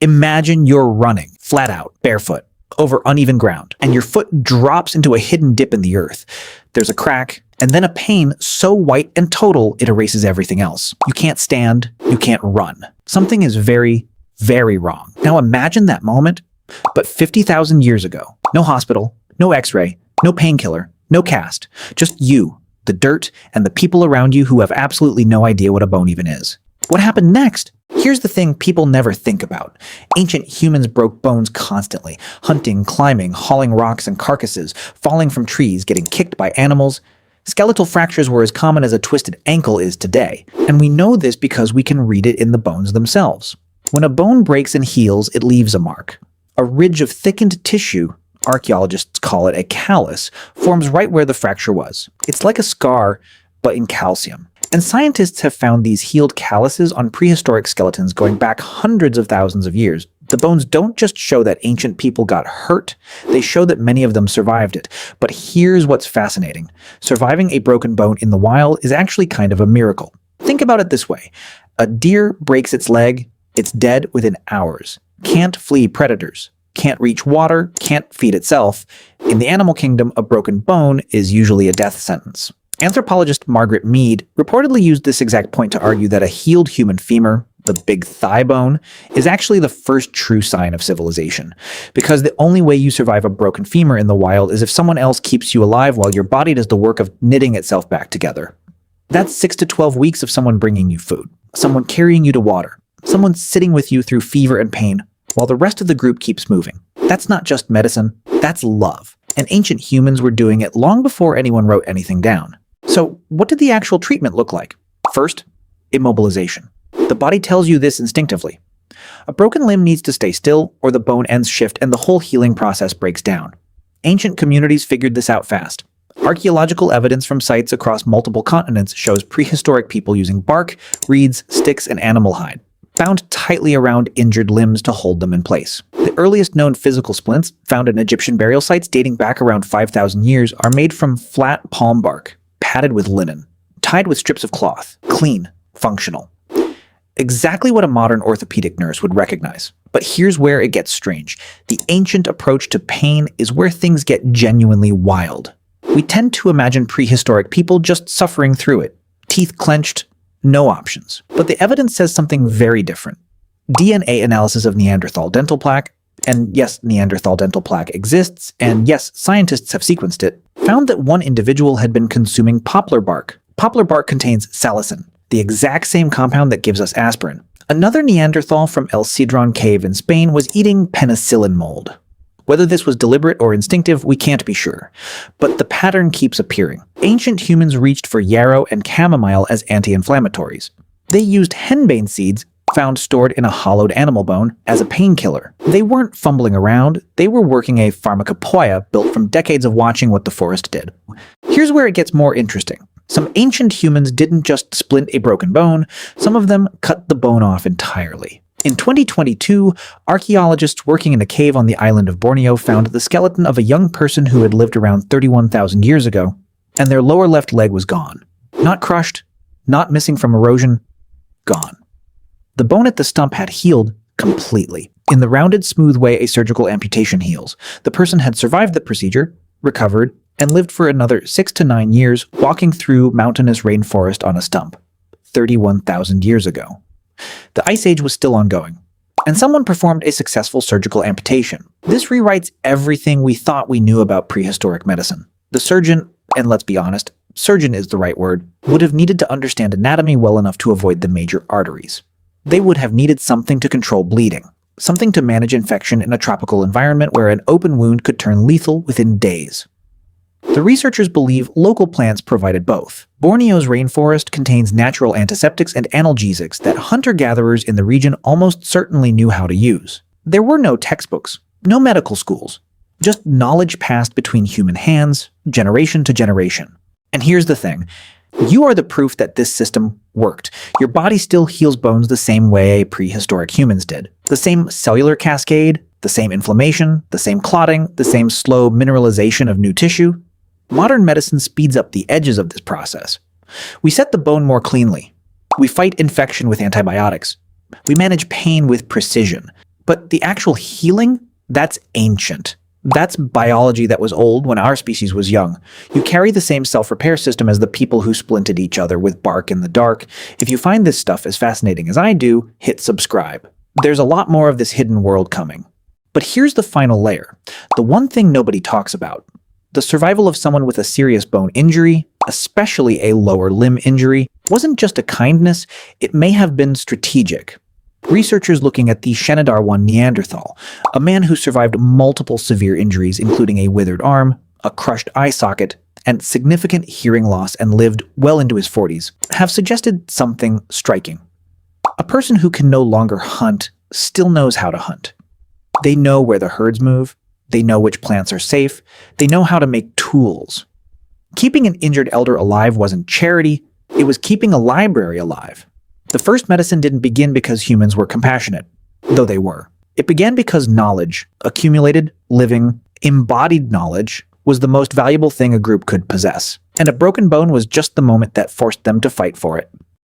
Imagine you're running, flat out, barefoot, over uneven ground, and your foot drops into a hidden dip in the earth. There's a crack, and then a pain so white and total it erases everything else. You can't stand, you can't run. Something is very, very wrong. Now imagine that moment, but 50,000 years ago. No hospital, no x-ray, no painkiller, no cast. Just you, the dirt, and the people around you who have absolutely no idea what a bone even is. What happened next? Here's the thing people never think about. Ancient humans broke bones constantly, hunting, climbing, hauling rocks and carcasses, falling from trees, getting kicked by animals. Skeletal fractures were as common as a twisted ankle is today, and we know this because we can read it in the bones themselves. When a bone breaks and heals, it leaves a mark. A ridge of thickened tissue, archaeologists call it a callus, forms right where the fracture was. It's like a scar, but in calcium. And scientists have found these healed calluses on prehistoric skeletons going back hundreds of thousands of years. The bones don't just show that ancient people got hurt, they show that many of them survived it. But here's what's fascinating. Surviving a broken bone in the wild is actually kind of a miracle. Think about it this way. A deer breaks its leg, it's dead within hours. Can't flee predators. Can't reach water, can't feed itself. In the animal kingdom, a broken bone is usually a death sentence. Anthropologist Margaret Mead reportedly used this exact point to argue that a healed human femur, the big thigh bone, is actually the first true sign of civilization. Because the only way you survive a broken femur in the wild is if someone else keeps you alive while your body does the work of knitting itself back together. That's 6 to 12 weeks of someone bringing you food, someone carrying you to water, someone sitting with you through fever and pain, while the rest of the group keeps moving. That's not just medicine, that's love. And ancient humans were doing it long before anyone wrote anything down. So what did the actual treatment look like? First, immobilization. The body tells you this instinctively. A broken limb needs to stay still, or the bone ends shift and the whole healing process breaks down. Ancient communities figured this out fast. Archaeological evidence from sites across multiple continents shows prehistoric people using bark, reeds, sticks, and animal hide, bound tightly around injured limbs to hold them in place. The earliest known physical splints, found in Egyptian burial sites dating back around 5,000 years, are made from flat palm bark, padded with linen, tied with strips of cloth, clean, functional. Exactly what a modern orthopedic nurse would recognize. But here's where it gets strange. The ancient approach to pain is where things get genuinely wild. We tend to imagine prehistoric people just suffering through it, teeth clenched, no options. But the evidence says something very different. DNA analysis of Neanderthal dental plaque, and yes, Neanderthal dental plaque exists, and yes, scientists have sequenced it, found that one individual had been consuming poplar bark. Poplar bark contains salicin, the exact same compound that gives us aspirin. Another Neanderthal from El Cedron Cave in Spain was eating penicillin mold. Whether this was deliberate or instinctive, we can't be sure. But the pattern keeps appearing. Ancient humans reached for yarrow and chamomile as anti-inflammatories. They used henbane seeds, found stored in a hollowed animal bone, as a painkiller. They weren't fumbling around, they were working a pharmacopoeia built from decades of watching what the forest did. Here's where it gets more interesting. Some ancient humans didn't just splint a broken bone, some of them cut the bone off entirely. In 2022, archaeologists working in a cave on the island of Borneo found the skeleton of a young person who had lived around 31,000 years ago, and their lower left leg was gone. Not crushed, not missing from erosion, gone. The bone at the stump had healed completely. In the rounded, smooth way a surgical amputation heals, the person had survived the procedure, recovered, and lived for another 6 to 9 years walking through mountainous rainforest on a stump, 31,000 years ago. The Ice Age was still ongoing, and someone performed a successful surgical amputation. This rewrites everything we thought we knew about prehistoric medicine. The surgeon, and let's be honest, surgeon is the right word, would have needed to understand anatomy well enough to avoid the major arteries. They would have needed something to control bleeding, something to manage infection in a tropical environment where an open wound could turn lethal within days. The researchers believe local plants provided both. Borneo's rainforest contains natural antiseptics and analgesics that hunter-gatherers in the region almost certainly knew how to use. There were no textbooks, no medical schools, just knowledge passed between human hands, generation to generation. And here's the thing. You are the proof that this system worked. Your body still heals bones the same way prehistoric humans did. The same cellular cascade, the same inflammation, the same clotting, the same slow mineralization of new tissue. Modern medicine speeds up the edges of this process. We set the bone more cleanly. We fight infection with antibiotics. We manage pain with precision. But the actual healing, that's ancient. That's biology that was old when our species was young. You carry the same self-repair system as the people who splinted each other with bark in the dark. If you find this stuff as fascinating as I do, hit subscribe. There's a lot more of this hidden world coming. But here's the final layer. The one thing nobody talks about. The survival of someone with a serious bone injury, especially a lower limb injury, wasn't just a kindness, it may have been strategic. Researchers looking at the Shenadar 1 Neanderthal, a man who survived multiple severe injuries including a withered arm, a crushed eye socket, and significant hearing loss and lived well into his 40s, have suggested something striking. A person who can no longer hunt still knows how to hunt. They know where the herds move, they know which plants are safe, they know how to make tools. Keeping an injured elder alive wasn't charity, it was keeping a library alive. The first medicine didn't begin because humans were compassionate, though they were. It began because knowledge, accumulated, living, embodied knowledge, was the most valuable thing a group could possess. And a broken bone was just the moment that forced them to fight for it.